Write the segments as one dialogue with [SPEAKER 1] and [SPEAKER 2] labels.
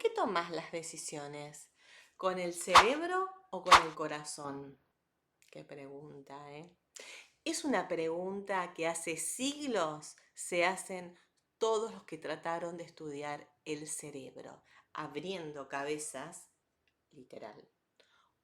[SPEAKER 1] qué tomás las decisiones? ¿Con el cerebro o con el corazón? Qué pregunta, ¿eh? Es una pregunta que hace siglos se hacen todos los que trataron de estudiar el cerebro, abriendo cabezas, literal,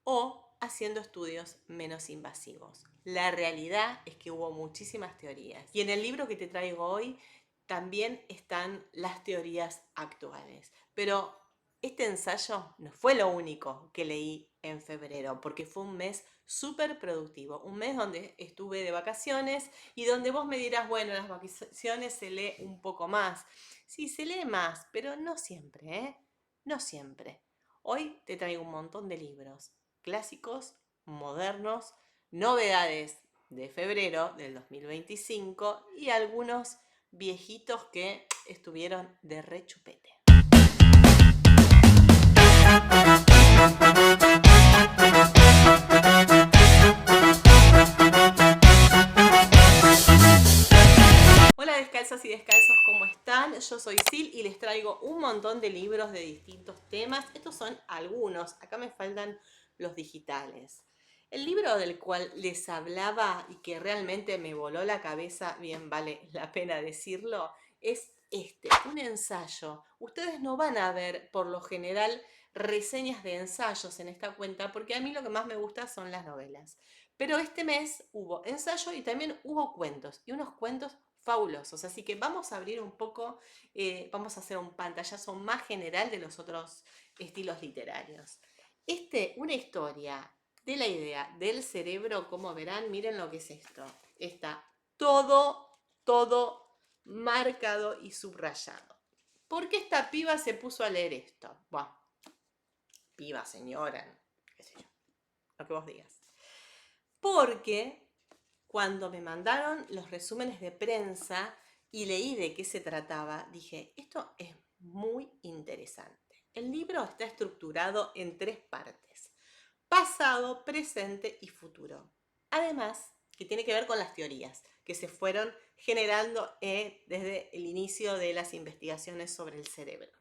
[SPEAKER 1] o haciendo estudios menos invasivos. La realidad es que hubo muchísimas teorías. Y en el libro que te traigo hoy también están las teorías actuales. Pero este ensayo no fue lo único que leí en febrero, porque fue un mes súper productivo, un mes donde estuve de vacaciones y donde vos me dirás, bueno, en las vacaciones se lee un poco más. Sí, se lee más, pero no siempre, ¿eh? No siempre. Hoy te traigo un montón de libros clásicos, modernos, novedades de febrero del 2025 y algunos viejitos que estuvieron de rechupete. Hola descalzas y descalzos, ¿cómo están? Yo soy Sil y les traigo un montón de libros de distintos temas. Estos son algunos, acá me faltan los digitales. El libro del cual les hablaba y que realmente me voló la cabeza, bien vale la pena decirlo, es este, un ensayo. Ustedes no van a ver por lo general reseñas de ensayos en esta cuenta porque a mí lo que más me gusta son las novelas. Pero este mes hubo ensayo y también hubo cuentos, y unos cuentos fabulosos. Así que vamos a abrir un poco, vamos a hacer un pantallazo más general de los otros estilos literarios. Una historia de la idea del cerebro, como verán, miren lo que es esto. Está todo marcado y subrayado. ¿Por qué esta piba se puso a leer esto? Bueno, piba, señora, qué sé yo, lo que vos digas. Porque cuando me mandaron los resúmenes de prensa y leí de qué se trataba, dije, esto es muy interesante. El libro está estructurado en 3 partes: pasado, presente y futuro. Además, que tiene que ver con las teorías que se fueron generando desde el inicio de las investigaciones sobre el cerebro.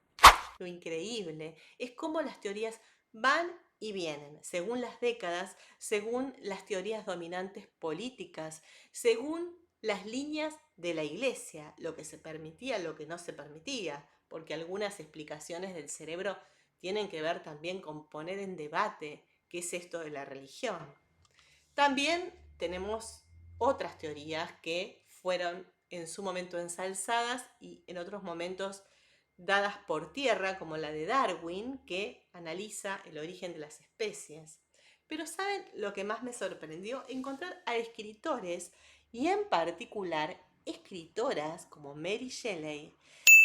[SPEAKER 1] Lo increíble es cómo las teorías van y vienen, según las décadas, según las teorías dominantes políticas, según las líneas de la iglesia, lo que se permitía, lo que no se permitía, porque algunas explicaciones del cerebro tienen que ver también con poner en debate qué es esto de la religión. También tenemos otras teorías que fueron en su momento ensalzadas y en otros momentos dadas por tierra, como la de Darwin, que analiza el origen de las especies. Pero ¿saben lo que más me sorprendió? Encontrar a escritores, y en particular escritoras como Mary Shelley,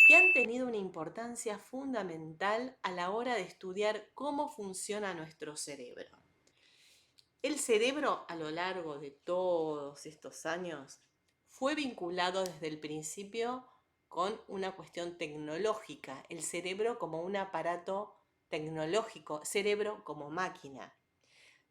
[SPEAKER 1] que han tenido una importancia fundamental a la hora de estudiar cómo funciona nuestro cerebro. El cerebro, a lo largo de todos estos años, fue vinculado desde el principio con una cuestión tecnológica, el cerebro como un aparato tecnológico, cerebro como máquina.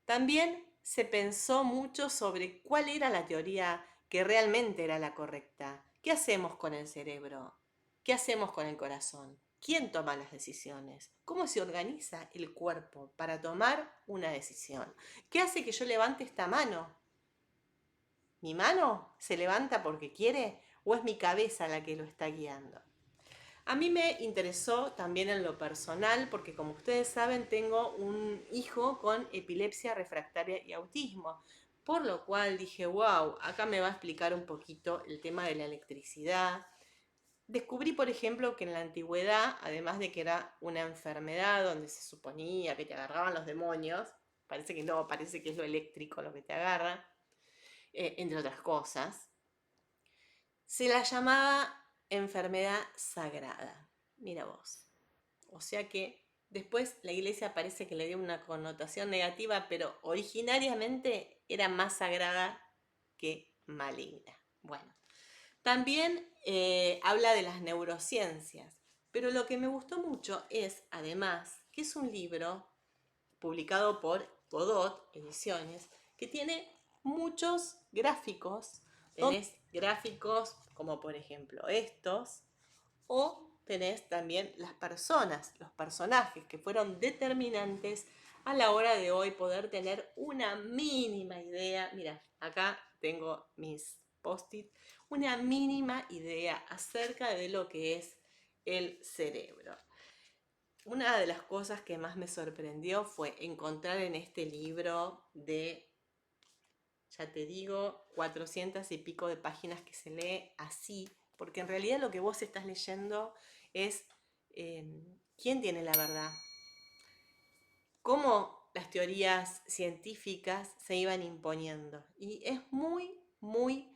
[SPEAKER 1] También se pensó mucho sobre cuál era la teoría que realmente era la correcta. ¿Qué hacemos con el cerebro? ¿Qué hacemos con el corazón? ¿Quién toma las decisiones? ¿Cómo se organiza el cuerpo para tomar una decisión? ¿Qué hace que yo levante esta mano? ¿Mi mano se levanta porque quiere o es mi cabeza la que lo está guiando? A mí me interesó también en lo personal porque, como ustedes saben, tengo un hijo con epilepsia refractaria y autismo, por lo cual dije, wow, acá me va a explicar un poquito el tema de la electricidad. Descubrí, por ejemplo, que en la antigüedad, además de que era una enfermedad donde se suponía que te agarraban los demonios, parece que no, parece que es lo eléctrico lo que te agarra, entre otras cosas, se la llamaba enfermedad sagrada. Mira vos. O sea que después la iglesia parece que le dio una connotación negativa, pero originariamente era más sagrada que maligna. Bueno, también habla de las neurociencias, pero lo que me gustó mucho es, además, que es un libro publicado por Godot Ediciones, que tiene muchos gráficos. Tenés gráficos como por ejemplo estos, o tenés también las personas, los personajes que fueron determinantes a la hora de hoy poder tener una mínima idea. Mira, acá tengo mis post-it, una mínima idea acerca de lo que es el cerebro. Una de las cosas que más me sorprendió fue encontrar en este libro de, ya te digo, 400 y pico de páginas que se lee así, porque en realidad lo que vos estás leyendo es quién tiene la verdad, cómo las teorías científicas se iban imponiendo. Y es muy, muy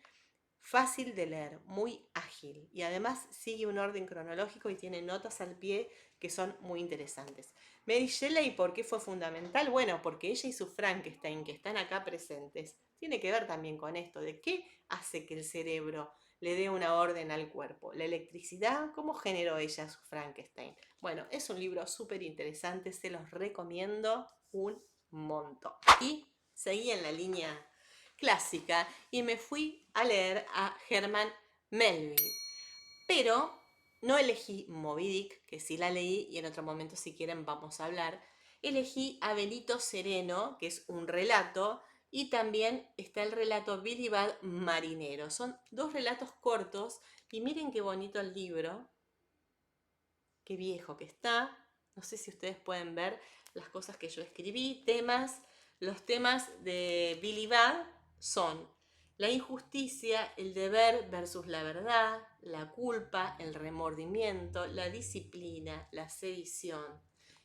[SPEAKER 1] fácil de leer, muy ágil. Y además sigue un orden cronológico y tiene notas al pie que son muy interesantes. Mary Shelley, ¿por qué fue fundamental? Bueno, porque ella y su Frankenstein, que están acá presentes, tiene que ver también con esto, de qué hace que el cerebro le dé una orden al cuerpo. La electricidad, ¿cómo generó ella su Frankenstein? Bueno, es un libro súper interesante, se los recomiendo un montón. Y seguí en la línea clásica y me fui a leer a Herman Melville. Pero no elegí Moby Dick, que sí la leí y en otro momento si quieren vamos a hablar. Elegí a Benito Sereno, que es un relato, y también está el relato Billy Budd Marinero. Son dos relatos cortos y miren qué bonito el libro, qué viejo que está. No sé si ustedes pueden ver las cosas que yo escribí, temas. Los temas de Billy Budd son la injusticia, el deber versus la verdad, la culpa, el remordimiento, la disciplina, la sedición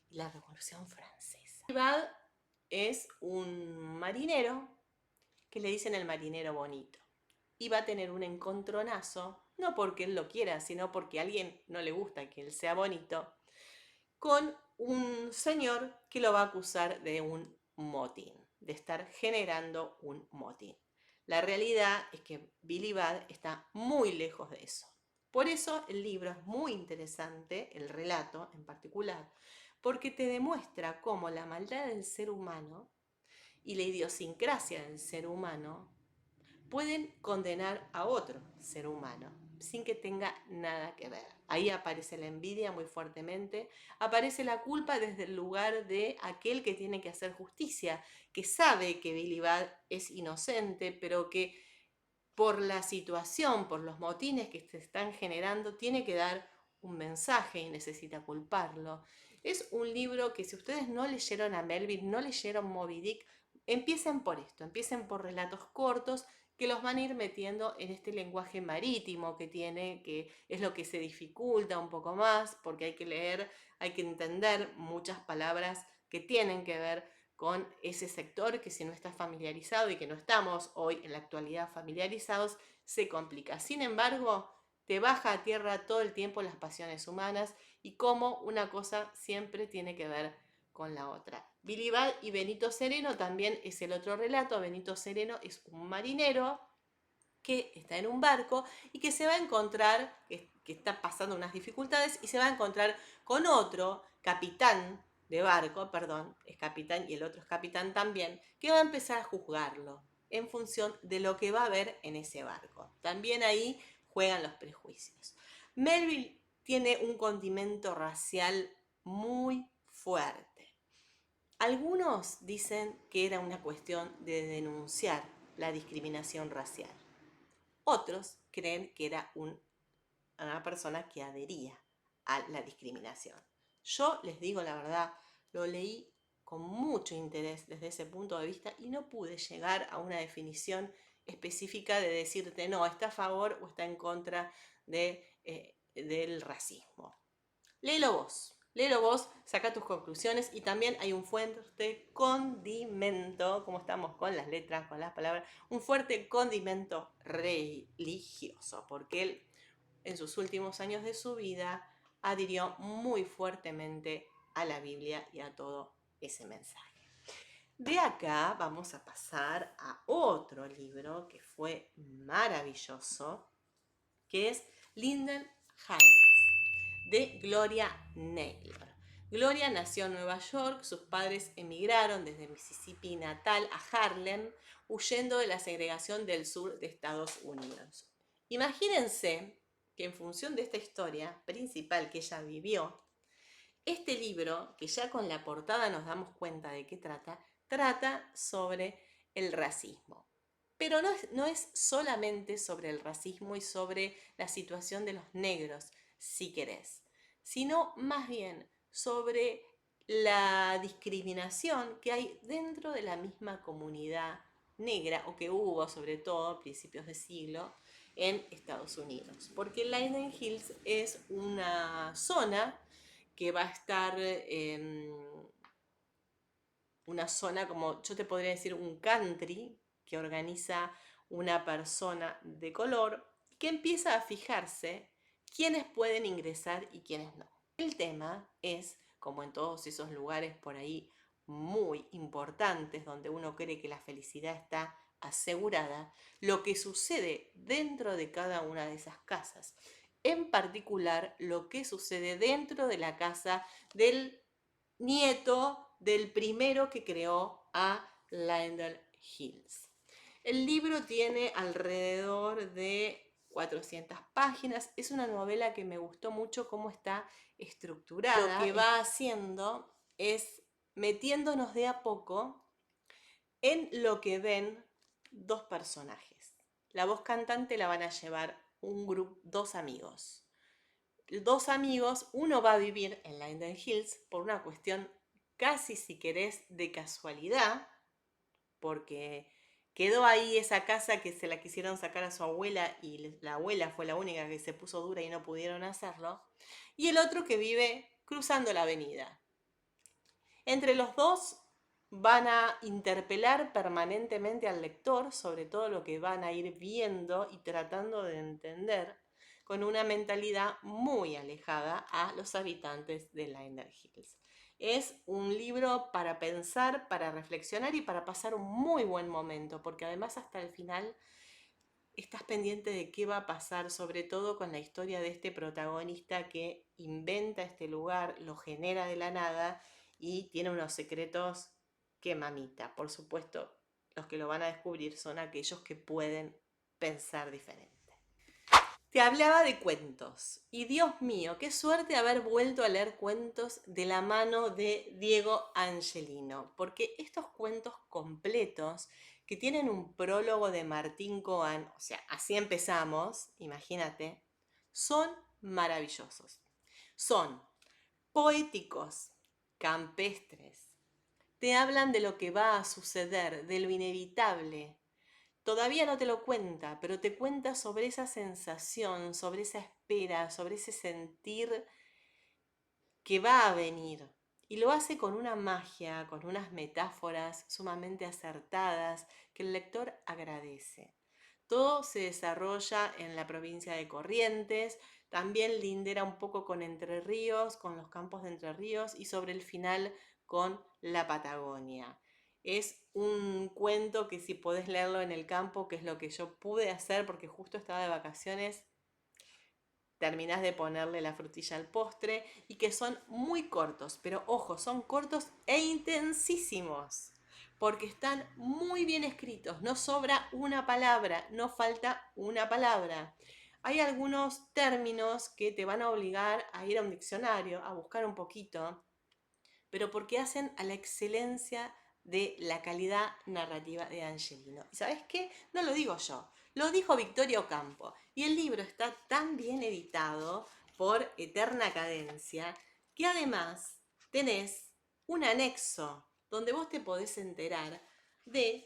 [SPEAKER 1] y la Revolución Francesa. Billy Budd es un marinero que le dicen el marinero bonito. Y va a tener un encontronazo, no porque él lo quiera, sino porque a alguien no le gusta que él sea bonito, con un señor que lo va a acusar de un motín, de estar generando un motín. La realidad es que Billy Budd está muy lejos de eso. Por eso el libro es muy interesante, el relato en particular, porque te demuestra cómo la maldad del ser humano y la idiosincrasia del ser humano pueden condenar a otro ser humano sin que tenga nada que ver. Ahí aparece la envidia muy fuertemente, aparece la culpa desde el lugar de aquel que tiene que hacer justicia, que sabe que Billy Budd es inocente, pero que por la situación, por los motines que se están generando, tiene que dar un mensaje y necesita culparlo. Es un libro que si ustedes no leyeron a Melville, no leyeron Moby Dick, empiecen por esto, empiecen por relatos cortos que los van a ir metiendo en este lenguaje marítimo que tiene, que es lo que se dificulta un poco más, porque hay que leer, hay que entender muchas palabras que tienen que ver con ese sector que si no está familiarizado y que no estamos hoy en la actualidad familiarizados, se complica. Sin embargo, te baja a tierra todo el tiempo las pasiones humanas y cómo una cosa siempre tiene que ver con la otra. Billy Budd y Benito Sereno también es el otro relato. Benito Sereno es un marinero que está en un barco y que se va a encontrar, que está pasando unas dificultades y se va a encontrar con otro capitán de barco, perdón, es capitán y el otro es capitán también, que va a empezar a juzgarlo en función de lo que va a ver en ese barco. También ahí juegan los prejuicios. Melville tiene un condimento racial muy fuerte. Algunos dicen que era una cuestión de denunciar la discriminación racial. Otros creen que era una persona que adhería a la discriminación. Yo les digo la verdad, lo leí con mucho interés desde ese punto de vista y no pude llegar a una definición específica de decirte no, está a favor o está en contra del racismo. Léelo vos, saca tus conclusiones y también hay un fuerte condimento, como estamos con las letras, con las palabras, un fuerte condimento religioso, porque él en sus últimos años de su vida adhirió muy fuertemente a la Biblia y a todo ese mensaje. De acá vamos a pasar a otro libro que fue maravilloso, que es Linden Haynes, de Gloria Naylor. Gloria nació en Nueva York, sus padres emigraron desde Mississippi natal a Harlem, huyendo de la segregación del sur de Estados Unidos. Imagínense que en función de esta historia principal que ella vivió, este libro, que ya con la portada nos damos cuenta de qué trata, trata sobre el racismo. Pero no es solamente sobre el racismo y sobre la situación de los negros, si querés, sino más bien sobre la discriminación que hay dentro de la misma comunidad negra, o que hubo sobre todo a principios de siglo en Estados Unidos. Porque Linden Hills es una zona que va a estar en una zona como, yo te podría decir, un country que organiza una persona de color que empieza a fijarse quiénes pueden ingresar y quiénes no. El tema es, como en todos esos lugares por ahí muy importantes donde uno cree que la felicidad está asegurada, lo que sucede dentro de cada una de esas casas. En particular, lo que sucede dentro de la casa del nieto del primero que creó a Linden Hills. El libro tiene alrededor de 400 páginas. Es una novela que me gustó mucho cómo está estructurada. Lo que va haciendo es metiéndonos de a poco en lo que ven dos personajes. La voz cantante la van a llevar dos amigos. Dos amigos, uno va a vivir en Linden Hills por una cuestión casi, si querés, de casualidad, porque quedó ahí esa casa que se la quisieron sacar a su abuela y la abuela fue la única que se puso dura y no pudieron hacerlo, y el otro que vive cruzando la avenida. Entre los dos van a interpelar permanentemente al lector sobre todo lo que van a ir viendo y tratando de entender con una mentalidad muy alejada a los habitantes de Linden Hills. Es un libro para pensar, para reflexionar y para pasar un muy buen momento, porque además hasta el final estás pendiente de qué va a pasar, sobre todo con la historia de este protagonista que inventa este lugar, lo genera de la nada y tiene unos secretos que mamita. Por supuesto, los que lo van a descubrir son aquellos que pueden pensar diferente. Te hablaba de cuentos y Dios mío, qué suerte haber vuelto a leer cuentos de la mano de Diego Angelino, porque estos cuentos completos que tienen un prólogo de Martín Coan, o sea, así empezamos, imagínate, son maravillosos. Son poéticos, campestres, te hablan de lo que va a suceder, de lo inevitable. Todavía no te lo cuenta, pero te cuenta sobre esa sensación, sobre esa espera, sobre ese sentir que va a venir. Y lo hace con una magia, con unas metáforas sumamente acertadas que el lector agradece. Todo se desarrolla en la provincia de Corrientes, también lindera un poco con Entre Ríos, con los campos de Entre Ríos y sobre el final con la Patagonia. Es un cuento que si podés leerlo en el campo, que es lo que yo pude hacer porque justo estaba de vacaciones, terminás de ponerle la frutilla al postre y que son muy cortos, pero ojo, son cortos e intensísimos porque están muy bien escritos, no sobra una palabra, no falta una palabra. Hay algunos términos que te van a obligar a ir a un diccionario, a buscar un poquito, pero porque hacen a la excelencia de la calidad narrativa de Angelino. ¿Y sabes qué? No lo digo yo, lo dijo Victoria Ocampo. Y el libro está tan bien editado por Eterna Cadencia que además tenés un anexo donde vos te podés enterar de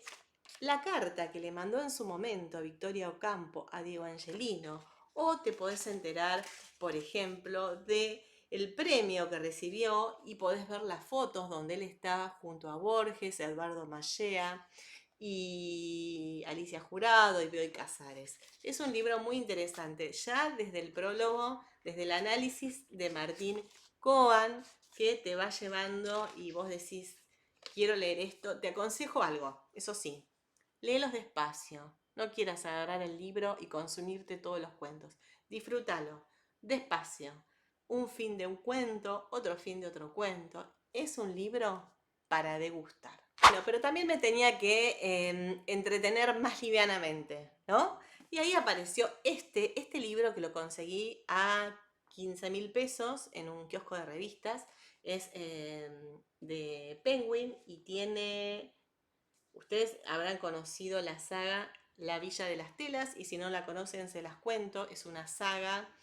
[SPEAKER 1] la carta que le mandó en su momento Victoria Ocampo a Diego Angelino, o te podés enterar, por ejemplo, de el premio que recibió y podés ver las fotos donde él está junto a Borges, Eduardo Mallea y Alicia Jurado y Bioy Casares. Es un libro muy interesante, ya desde el prólogo, desde el análisis de Martín Coan, que te va llevando y vos decís, quiero leer esto. Te aconsejo algo, eso sí, léelos despacio, no quieras agarrar el libro y consumirte todos los cuentos. Disfrútalo, despacio. Un fin de un cuento, otro fin de otro cuento. Es un libro para degustar. Bueno, pero también me tenía que entretener más livianamente, ¿no? Y ahí apareció este libro que lo conseguí a 15.000 pesos en un kiosco de revistas. Es de Penguin y tiene, ustedes habrán conocido la saga La Villa de las Telas y si no la conocen se las cuento. Es una saga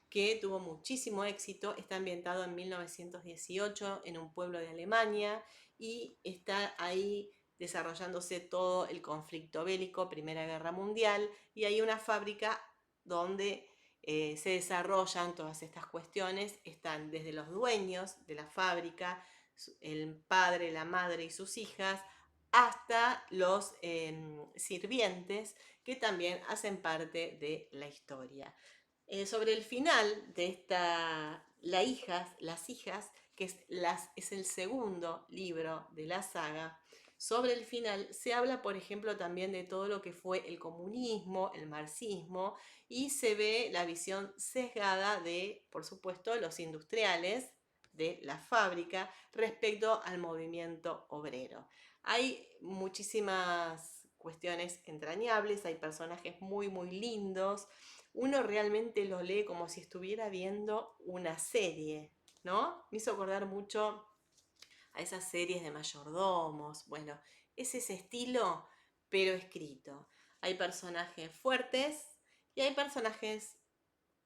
[SPEAKER 1] que tuvo muchísimo éxito, está ambientado en 1918 en un pueblo de Alemania y está ahí desarrollándose todo el conflicto bélico, Primera Guerra Mundial, y hay una fábrica donde se desarrollan todas estas cuestiones, están desde los dueños de la fábrica, el padre, la madre y sus hijas, hasta los sirvientes que también hacen parte de la historia. Sobre el final de Las hijas, que es el segundo libro de la saga, sobre el final se habla, por ejemplo, también de todo lo que fue el comunismo, el marxismo, y se ve la visión sesgada de, por supuesto, los industriales de la fábrica respecto al movimiento obrero. Hay muchísimas cuestiones entrañables, hay personajes muy, muy lindos. Uno realmente lo lee como si estuviera viendo una serie, ¿no? Me hizo acordar mucho a esas series de mayordomos. Bueno, es ese estilo, pero escrito. Hay personajes fuertes y hay personajes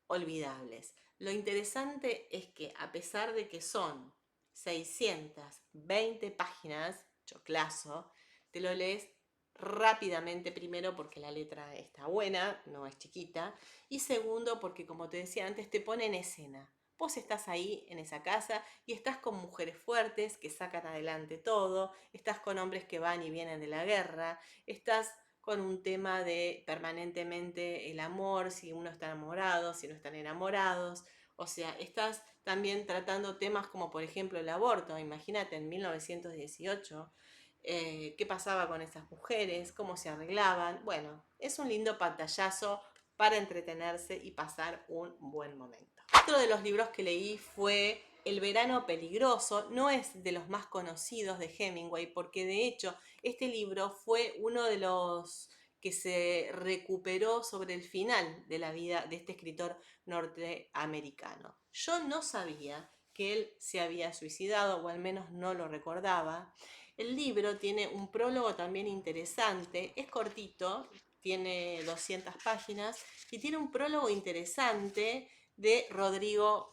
[SPEAKER 1] olvidables. Lo interesante es que a pesar de que son 620 páginas, choclazo, te lo lees rápidamente, primero porque la letra está buena, no es chiquita, y segundo porque, como te decía antes, te pone en escena. Vos estás ahí en esa casa y estás con mujeres fuertes que sacan adelante todo, estás con hombres que van y vienen de la guerra, estás con un tema de permanentemente el amor, si uno está enamorado, si no están enamorados. O sea, estás también tratando temas como por ejemplo el aborto. Imagínate en 1918, qué pasaba con esas mujeres, cómo se arreglaban. Bueno, es un lindo pantallazo para entretenerse y pasar un buen momento. Otro de los libros que leí fue El verano peligroso. No es de los más conocidos de Hemingway, porque de hecho este libro fue uno de los que se recuperó sobre el final de la vida de este escritor norteamericano. Yo no sabía que él se había suicidado, o al menos no lo recordaba. El libro tiene un prólogo también interesante, es cortito, tiene 200 páginas y tiene un prólogo interesante de Rodrigo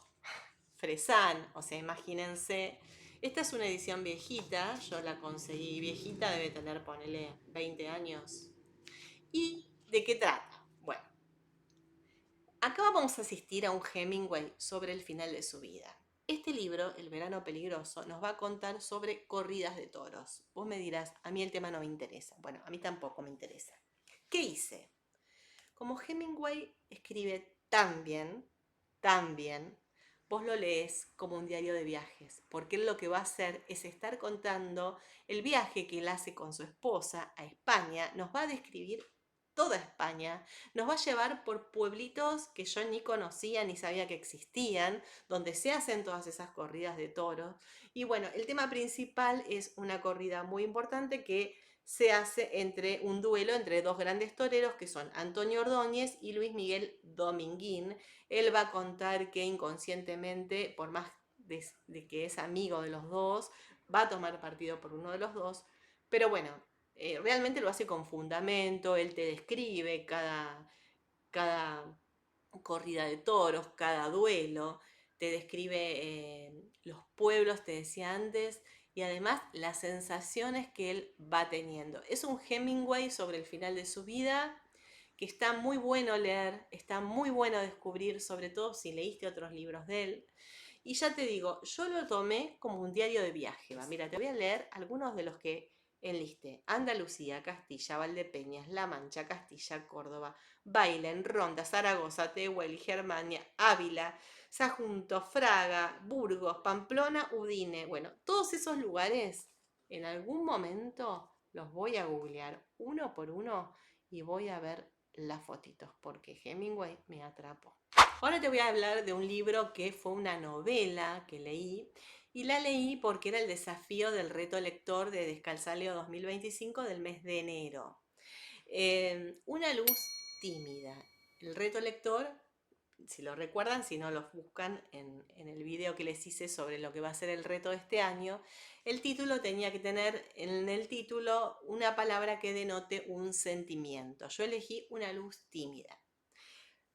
[SPEAKER 1] Fresán. O sea, imagínense, esta es una edición viejita, yo la conseguí viejita, debe tener, ponele, 20 años. ¿Y de qué trata? Bueno, acá vamos a asistir a un Hemingway sobre el final de su vida. Este libro, El verano peligroso, nos va a contar sobre corridas de toros. Vos me dirás, a mí el tema no me interesa. Bueno, a mí tampoco me interesa. ¿Qué hice? Como Hemingway escribe tan bien, vos lo lees como un diario de viajes, porque él lo que va a hacer es estar contando el viaje que él hace con su esposa a España, nos va a describir toda España, nos va a llevar por pueblitos que yo ni conocía ni sabía que existían, donde se hacen todas esas corridas de toros. Y bueno, el tema principal es una corrida muy importante que se hace entre un duelo entre dos grandes toreros que son Antonio Ordóñez y Luis Miguel Dominguín. Él va a contar que inconscientemente, por más de que es amigo de los dos, va a tomar partido por uno de los dos, pero bueno, realmente lo hace con fundamento, él te describe cada corrida de toros, cada duelo, te describe los pueblos, te decía antes, y además las sensaciones que él va teniendo. Es un Hemingway sobre el final de su vida que está muy bueno leer, está muy bueno descubrir, sobre todo si leíste otros libros de él. Y ya te digo, yo lo tomé como un diario de viaje. Va. Mira, te voy a leer algunos de los que enlisté: Andalucía, Castilla, Valdepeñas, La Mancha, Castilla, Córdoba, Bailén, Ronda, Zaragoza, Tehuel, Germania, Ávila, Sagunto, Fraga, Burgos, Pamplona, Udine. Bueno, todos esos lugares en algún momento los voy a googlear uno por uno y voy a ver las fotitos porque Hemingway me atrapó. Ahora te voy a hablar de un libro que fue una novela que leí y la leí porque era el desafío del reto lector de Descalzaleo 2025 del mes de enero. Una luz tímida. El reto lector, si lo recuerdan, si no los buscan en el video que les hice sobre lo que va a ser el reto de este año, el título tenía que tener en el título una palabra que denote un sentimiento. Yo elegí una luz tímida.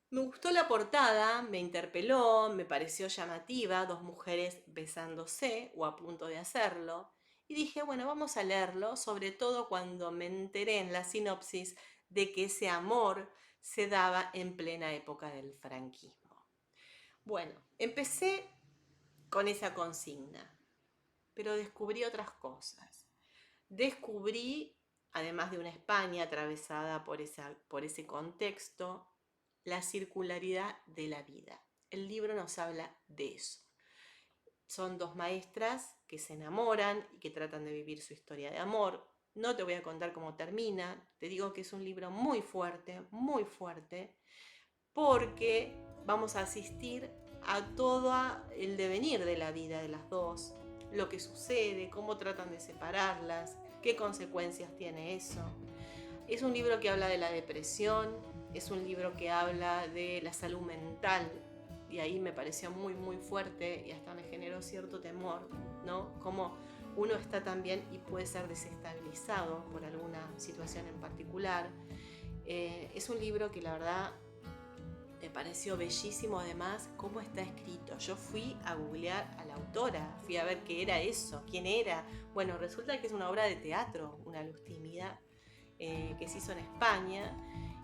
[SPEAKER 1] Me gustó la portada, me interpeló, me pareció llamativa, dos mujeres besándose o a punto de hacerlo. Y dije, bueno, vamos a leerlo, sobre todo cuando me enteré en la sinopsis de que ese amor se daba en plena época del franquismo. Bueno, empecé con esa consigna, pero descubrí otras cosas. Descubrí, además de una España atravesada por ese contexto, la circularidad de la vida. El libro nos habla de eso. Son dos maestras que se enamoran y que tratan de vivir su historia de amor. No te voy a contar cómo termina, te digo que es un libro muy fuerte, porque vamos a asistir a todo el devenir de la vida de las dos, lo que sucede, cómo tratan de separarlas, qué consecuencias tiene eso. Es un libro que habla de la depresión, es un libro que habla de la salud mental, y ahí me pareció muy fuerte y hasta me generó cierto temor, ¿no? Como uno está también y puede ser desestabilizado por alguna situación en particular. Es un libro que la verdad me pareció bellísimo, además cómo está escrito. Yo fui a googlear a la autora, fui a ver qué era eso, quién era. Bueno, resulta que es una obra de teatro, Una luz tímida, que se hizo en España.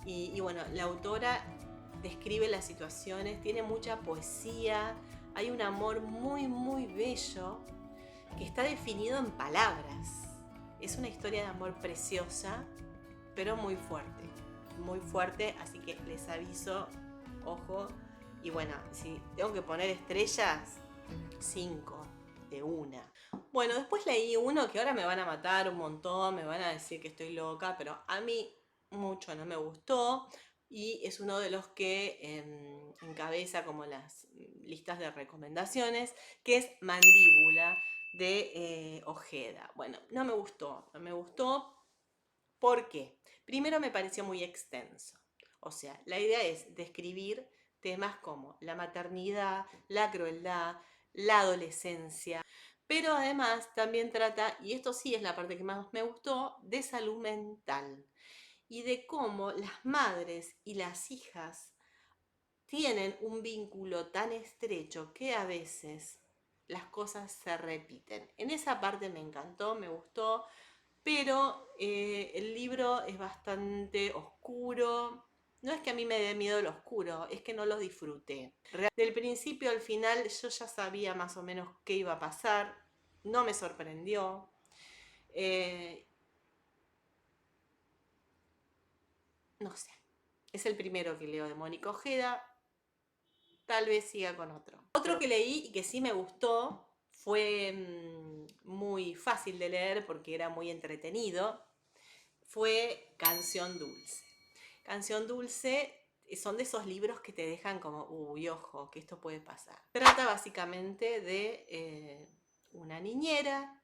[SPEAKER 1] Y bueno, la autora describe las situaciones, tiene mucha poesía, hay un amor muy bello que está definido en palabras. Es una historia de amor preciosa, pero muy fuerte, así que les aviso, ojo. Y bueno, si tengo que poner estrellas, 5 de una. Bueno, después leí uno que ahora me van a matar un montón, me van a decir que estoy loca, pero a mí mucho no me gustó y es uno de los que encabeza como las listas de recomendaciones, que es Mandíbula de Ojeda. Bueno, no me gustó. ¿Por qué? Primero me pareció muy extenso. O sea, la idea es describir temas como la maternidad, la crueldad, la adolescencia, pero además también trata, y esto sí es la parte que más me gustó, de salud mental y de cómo las madres y las hijas tienen un vínculo tan estrecho que a veces las cosas se repiten. En esa parte me encantó, me gustó, pero el libro es bastante oscuro. No es que a mí me dé miedo lo oscuro, es que no lo disfruté. Del principio al final yo ya sabía más o menos qué iba a pasar, no me sorprendió. Eh, no sé, es el primero que leo de Mónica Ojeda, tal vez siga con otro. Otro que leí y que sí me gustó, fue muy fácil de leer porque era muy entretenido, fue Canción Dulce. Canción Dulce son de esos libros que te dejan como, uy, ojo, que esto puede pasar. Trata básicamente de una niñera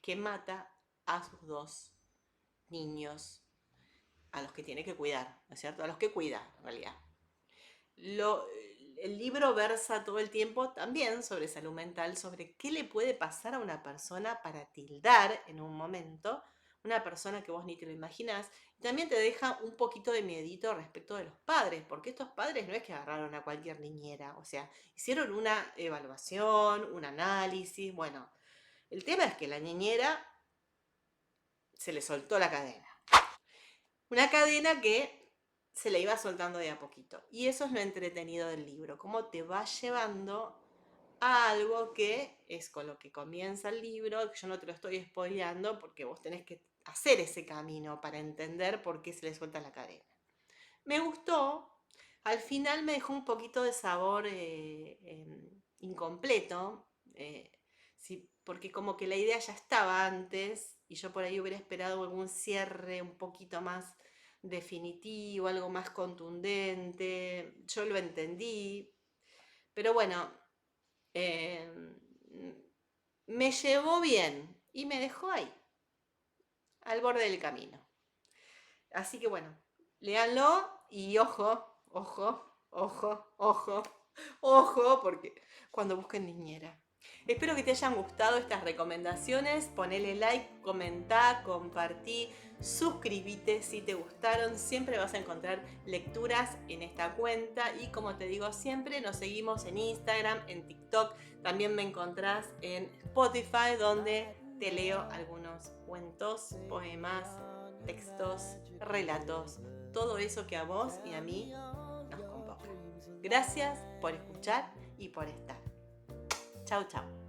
[SPEAKER 1] que mata a sus dos niños, a los que tiene que cuidar, ¿no es cierto? A los que cuida, en realidad. El libro versa todo el tiempo también sobre salud mental, sobre qué le puede pasar a una persona para tildar en un momento, una persona que vos ni te lo imaginás. También te deja un poquito de miedito respecto de los padres, porque estos padres no es que agarraron a cualquier niñera, o sea, hicieron una evaluación, un análisis. Bueno, el tema es que la niñera se le soltó la cadena. Una cadena que se le iba soltando de a poquito. Y eso es lo entretenido del libro, cómo te va llevando a algo que es con lo que comienza el libro, que yo no te lo estoy spoileando porque vos tenés que hacer ese camino para entender por qué se le suelta la cadena. Me gustó, al final me dejó un poquito de sabor incompleto, sí, porque como que la idea ya estaba antes y yo por ahí hubiera esperado algún cierre un poquito más definitivo, algo más contundente. Yo lo entendí, pero bueno, eh, me llevó bien y me dejó ahí, al borde del camino. Así que bueno, léanlo Y ojo, ojo, ojo, ojo, ojo, porque cuando busquen niñera. Espero que te hayan gustado estas recomendaciones. Ponele like, comentá, compartí, suscríbete si te gustaron. Siempre vas a encontrar lecturas en esta cuenta. Y como te digo siempre, nos seguimos en Instagram, en TikTok. También me encontrás en Spotify, donde te leo algunos cuentos, poemas, textos, relatos. Todo eso que a vos y a mí nos convoca. Gracias por escuchar y por estar. Chau, chau.